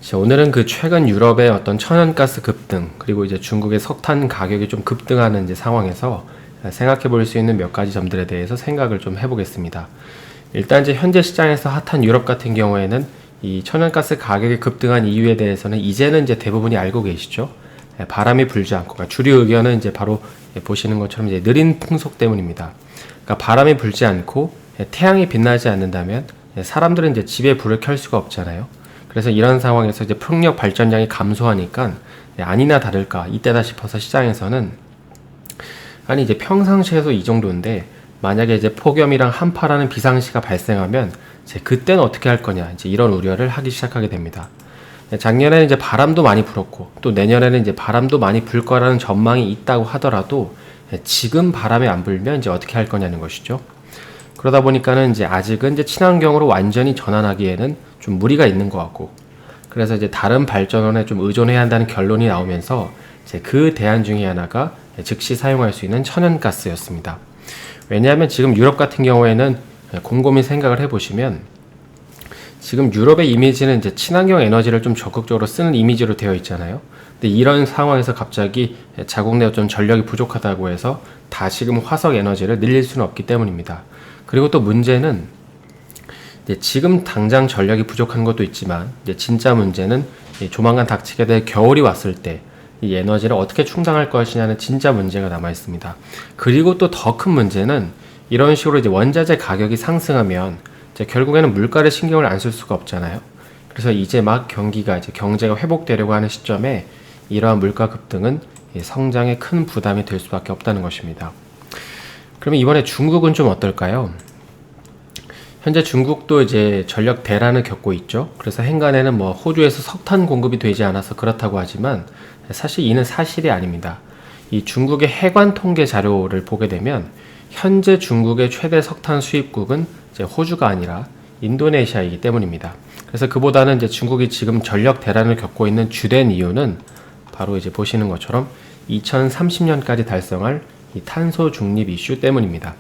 자, 오늘은 그 최근 유럽의 어떤 천연가스 급등, 그리고 이제 중국의 석탄 가격이 좀 급등하는 이제 상황에서 생각해 볼 수 있는 몇 가지 점들에 대해서 생각을 좀 해보겠습니다. 일단 이제 현재 시장에서 핫한 유럽 같은 경우에는 이 천연가스 가격이 급등한 이유에 대해서는 이제는 이제 대부분이 알고 계시죠. 바람이 불지 않고, 그러니까 주류 의견은 이제 바로 보시는 것처럼 이제 느린 풍속 때문입니다. 그러니까 바람이 불지 않고 태양이 빛나지 않는다면 사람들은 이제 집에 불을 켤 수가 없잖아요. 그래서 이런 상황에서 이제 풍력 발전량이 감소하니까 아니나 다를까 이때다 싶어서 시장에서는 아니 이제 평상시에도 이 정도인데 만약에 이제 폭염이랑 한파라는 비상시가 발생하면 이제 그때는 어떻게 할 거냐 이제 이런 우려를 하기 시작하게 됩니다. 작년에는 이제 바람도 많이 불었고 또 내년에는 이제 바람도 많이 불 거라는 전망이 있다고 하더라도 지금 바람이 안 불면 이제 어떻게 할 거냐는 것이죠. 그러다 보니까는 이제 아직은 이제 친환경으로 완전히 전환하기에는 좀 무리가 있는 것 같고, 그래서 이제 다른 발전원에 좀 의존해야 한다는 결론이 나오면서 이제 그 대안 중에 하나가 즉시 사용할 수 있는 천연가스였습니다. 왜냐하면 지금 유럽 같은 경우에는 곰곰이 생각을 해보시면 지금 유럽의 이미지는 이제 친환경 에너지를 좀 적극적으로 쓰는 이미지로 되어 있잖아요. 근데 이런 상황에서 갑자기 자국 내 좀 전력이 부족하다고 해서 다시금 화석 에너지를 늘릴 수는 없기 때문입니다. 그리고 또 문제는 이제 지금 당장 전력이 부족한 것도 있지만 이제 진짜 문제는 조만간 닥치게 될 겨울이 왔을 때 이 에너지를 어떻게 충당할 것이냐는 진짜 문제가 남아 있습니다. 그리고 또 더 큰 문제는 이런 식으로 이제 원자재 가격이 상승하면 이제 결국에는 물가를 신경을 안 쓸 수가 없잖아요. 그래서 이제 막 경제가 회복되려고 하는 시점에 이러한 물가 급등은 성장에 큰 부담이 될 수밖에 없다는 것입니다. 그러면 이번에 중국은 좀 어떨까요? 현재 중국도 이제 전력 대란을 겪고 있죠. 그래서 행간에는 뭐 호주에서 석탄 공급이 되지 않아서 그렇다고 하지만 사실 이는 사실이 아닙니다. 이 중국의 해관 통계 자료를 보게 되면 현재 중국의 최대 석탄 수입국은 이제 호주가 아니라 인도네시아이기 때문입니다. 그래서 그보다는 이제 중국이 지금 전력 대란을 겪고 있는 주된 이유는 바로 이제 보시는 것처럼 2030년까지 달성할 이 탄소 중립 이슈 때문입니다.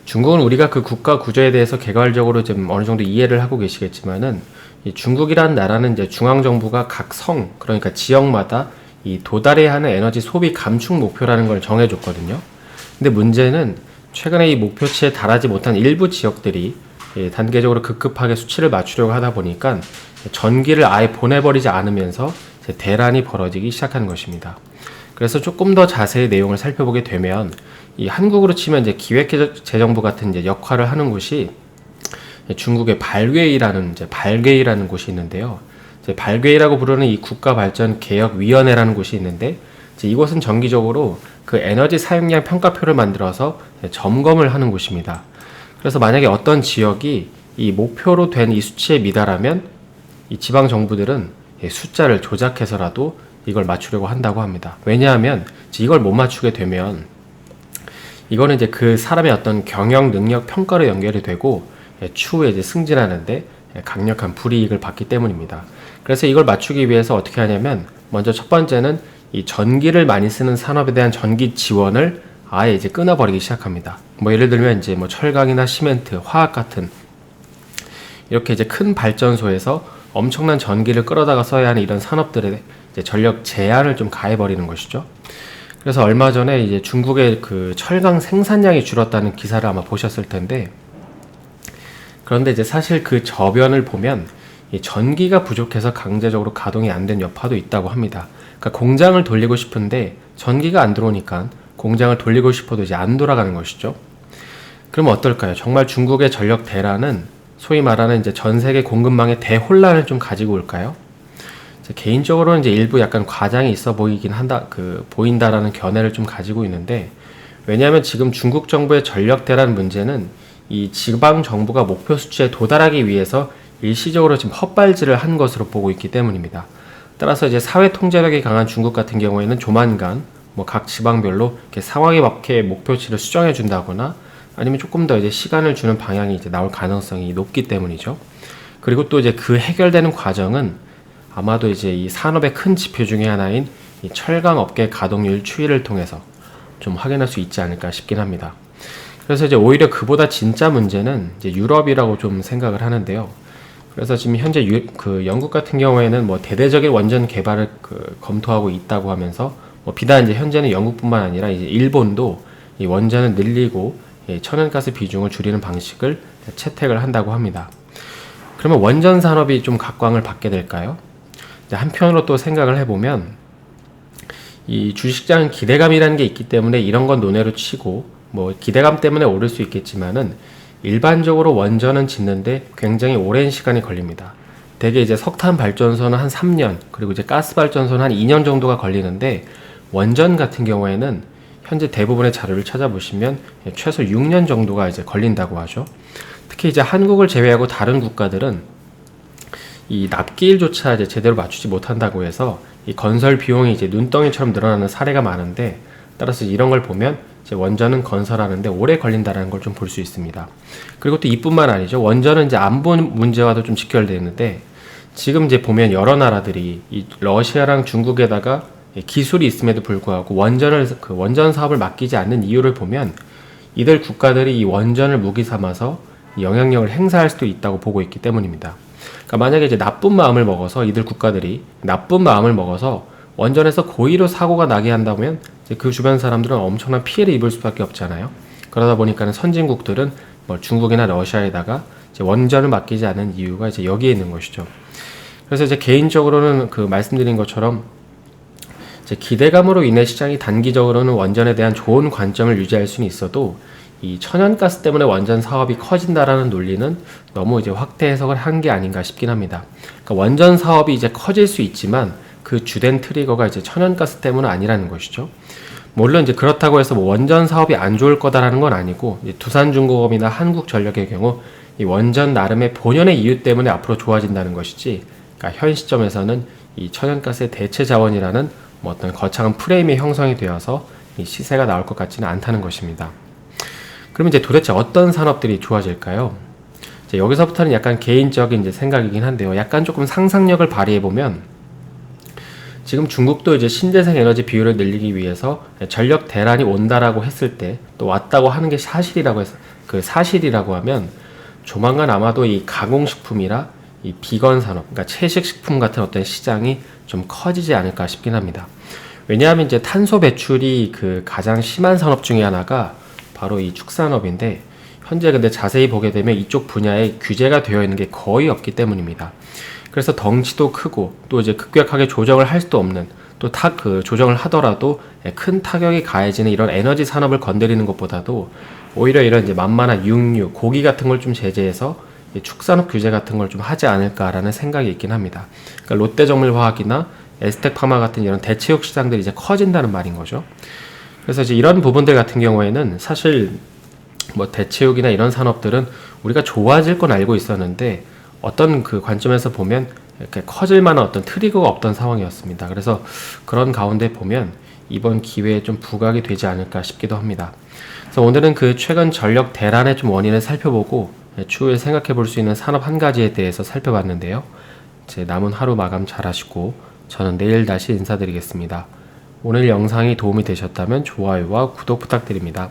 중국은 우리가 그 국가 구조에 대해서 개괄적으로 좀 어느 정도 이해를 하고 계시겠지만은 이 중국이라는 나라는 이제 중앙 정부가 각 성, 그러니까 지역마다 이 도달해야 하는 에너지 소비 감축 목표라는 걸 정해줬거든요. 근데 문제는 최근에 이 목표치에 달하지 못한 일부 지역들이 단계적으로 급급하게 수치를 맞추려고 하다 보니까 전기를 아예 보내버리지 않으면서 대란이 벌어지기 시작하는 것입니다. 그래서 조금 더 자세히 내용을 살펴보게 되면 이 한국으로 치면 이제 기획재정부 같은 이제 역할을 하는 곳이 중국의 발괴이라는 곳이 있는데요. 이제 발괴이라고 부르는 이 국가발전개혁위원회라는 곳이 있는데 이제 이곳은 정기적으로 그 에너지 사용량 평가표를 만들어서 점검을 하는 곳입니다. 그래서 만약에 어떤 지역이 이 목표로 된 이 수치에 미달하면 이 지방 정부들은 숫자를 조작해서라도 이걸 맞추려고 한다고 합니다. 왜냐하면 이걸 못 맞추게 되면 이거는 이제 그 사람의 어떤 경영 능력 평가로 연결이 되고 추후에 이제 승진하는데 강력한 불이익을 받기 때문입니다. 그래서 이걸 맞추기 위해서 어떻게 하냐면 먼저 첫 번째는 이 전기를 많이 쓰는 산업에 대한 전기 지원을 아예 이제 끊어버리기 시작합니다. 뭐 예를 들면 이제 뭐 철강이나 시멘트, 화학 같은 이렇게 이제 큰 발전소에서 엄청난 전기를 끌어다가 써야 하는 이런 산업들에 이제 전력 제한을 좀 가해버리는 것이죠. 그래서 얼마 전에 이제 중국의 그 철강 생산량이 줄었다는 기사를 아마 보셨을 텐데, 그런데 이제 사실 그 저변을 보면 이 전기가 부족해서 강제적으로 가동이 안 된 여파도 있다고 합니다. 그러니까 공장을 돌리고 싶은데 전기가 안 들어오니까 공장을 돌리고 싶어도 이제 안 돌아가는 것이죠. 그럼 어떨까요? 정말 중국의 전력 대란은 소위 말하는 이제 전 세계 공급망의 대혼란을 좀 가지고 올까요? 개인적으로는 이제 일부 약간 과장이 있어 보인다라는 견해를 좀 가지고 있는데, 왜냐하면 지금 중국 정부의 전력 대란 문제는 이 지방 정부가 목표 수치에 도달하기 위해서 일시적으로 지금 헛발질을 한 것으로 보고 있기 때문입니다. 따라서 이제 사회 통제력이 강한 중국 같은 경우에는 조만간 뭐 각 지방별로 이렇게 상황에 맞게 목표치를 수정해 준다거나 아니면 조금 더 이제 시간을 주는 방향이 이제 나올 가능성이 높기 때문이죠. 그리고 또 이제 그 해결되는 과정은 아마도 이제 이 산업의 큰 지표 중에 하나인 이 철강 업계 가동률 추이를 통해서 좀 확인할 수 있지 않을까 싶긴 합니다. 그래서 이제 오히려 그보다 진짜 문제는 이제 유럽이라고 좀 생각을 하는데요. 그래서 지금 현재 영국 같은 경우에는 뭐 대대적인 원전 개발을 검토하고 있다고 하면서 뭐 비단 이제 현재는 영국뿐만 아니라 이제 일본도 이 원전을 늘리고 이 천연가스 비중을 줄이는 방식을 채택을 한다고 합니다. 그러면 원전 산업이 좀 각광을 받게 될까요? 한편으로 또 생각을 해보면 이 주식시장은 기대감이라는 게 있기 때문에 이런 건 논외로 치고 뭐 기대감 때문에 오를 수 있겠지만은 일반적으로 원전은 짓는데 굉장히 오랜 시간이 걸립니다. 대개 이제 석탄 발전소는 한 3년, 그리고 이제 가스 발전소는 한 2년 정도가 걸리는데 원전 같은 경우에는 현재 대부분의 자료를 찾아보시면 최소 6년 정도가 이제 걸린다고 하죠. 특히 이제 한국을 제외하고 다른 국가들은 이 납기일조차 이제 제대로 맞추지 못한다고 해서 이 건설 비용이 이제 눈덩이처럼 늘어나는 사례가 많은데, 따라서 이런 걸 보면 이제 원전은 건설하는데 오래 걸린다는 걸 좀 볼 수 있습니다. 그리고 또 이뿐만 아니죠. 원전은 이제 안보 문제와도 좀 직결되어 있는데, 지금 이제 보면 여러 나라들이 이 러시아랑 중국에다가 기술이 있음에도 불구하고 원전 사업을 맡기지 않는 이유를 보면 이들 국가들이 이 원전을 무기 삼아서 영향력을 행사할 수도 있다고 보고 있기 때문입니다. 그러니까 만약에 이제 나쁜 마음을 먹어서 이들 국가들이 나쁜 마음을 먹어서 원전에서 고의로 사고가 나게 한다면 이제 그 주변 사람들은 엄청난 피해를 입을 수밖에 없잖아요. 그러다 보니까 선진국들은 뭐 중국이나 러시아에다가 이제 원전을 맡기지 않는 이유가 이제 여기에 있는 것이죠. 그래서 이제 개인적으로는 말씀드린 것처럼 이제 기대감으로 인해 시장이 단기적으로는 원전에 대한 좋은 관점을 유지할 수는 있어도 이 천연가스 때문에 원전 사업이 커진다라는 논리는 너무 이제 확대 해석을 한 게 아닌가 싶긴 합니다. 그러니까 원전 사업이 이제 커질 수 있지만 그 주된 트리거가 이제 천연가스 때문은 아니라는 것이죠. 물론 이제 그렇다고 해서 뭐 원전 사업이 안 좋을 거다라는 건 아니고, 두산중공업이나 한국전력의 경우 이 원전 나름의 본연의 이유 때문에 앞으로 좋아진다는 것이지, 그러니까 현 시점에서는 이 천연가스의 대체 자원이라는 뭐 어떤 거창한 프레임이 형성이 되어서 이 시세가 나올 것 같지는 않다는 것입니다. 그럼 이제 도대체 어떤 산업들이 좋아질까요? 이제 여기서부터는 약간 개인적인 이제 생각이긴 한데요. 약간 조금 상상력을 발휘해 보면, 지금 중국도 이제 신재생 에너지 비율을 늘리기 위해서 전력 대란이 온다라고 했을 때 또 왔다고 하는 게 사실이라고 하면 조만간 아마도 이 가공식품이라 이 비건 산업, 그러니까 채식식품 같은 어떤 시장이 좀 커지지 않을까 싶긴 합니다. 왜냐하면 이제 탄소 배출이 가장 심한 산업 중에 하나가 바로 이 축산업인데, 현재 근데 자세히 보게 되면 이쪽 분야에 규제가 되어 있는 게 거의 없기 때문입니다. 그래서 덩치도 크고 또 이제 급격하게 조정을 할 수도 없는, 또 조정을 하더라도 큰 타격이 가해지는 이런 에너지 산업을 건드리는 것보다도 오히려 이런 이제 만만한 육류, 고기 같은 걸 좀 제재해서 축산업 규제 같은 걸 좀 하지 않을까라는 생각이 있긴 합니다. 그러니까 롯데정밀화학이나 에스텍파마 같은 이런 대체육 시장들이 이제 커진다는 말인 거죠. 그래서 이제 이런 부분들 같은 경우에는 사실 뭐 대체육이나 이런 산업들은 우리가 좋아질 건 알고 있었는데 어떤 관점에서 보면 이렇게 커질 만한 어떤 트리거가 없던 상황이었습니다. 그래서 그런 가운데 보면 이번 기회에 좀 부각이 되지 않을까 싶기도 합니다. 그래서 오늘은 최근 전력 대란의 좀 원인을 살펴보고 추후에 생각해 볼 수 있는 산업 한 가지에 대해서 살펴봤는데요. 제 남은 하루 마감 잘 하시고 저는 내일 다시 인사드리겠습니다. 오늘 영상이 도움이 되셨다면 좋아요와 구독 부탁드립니다.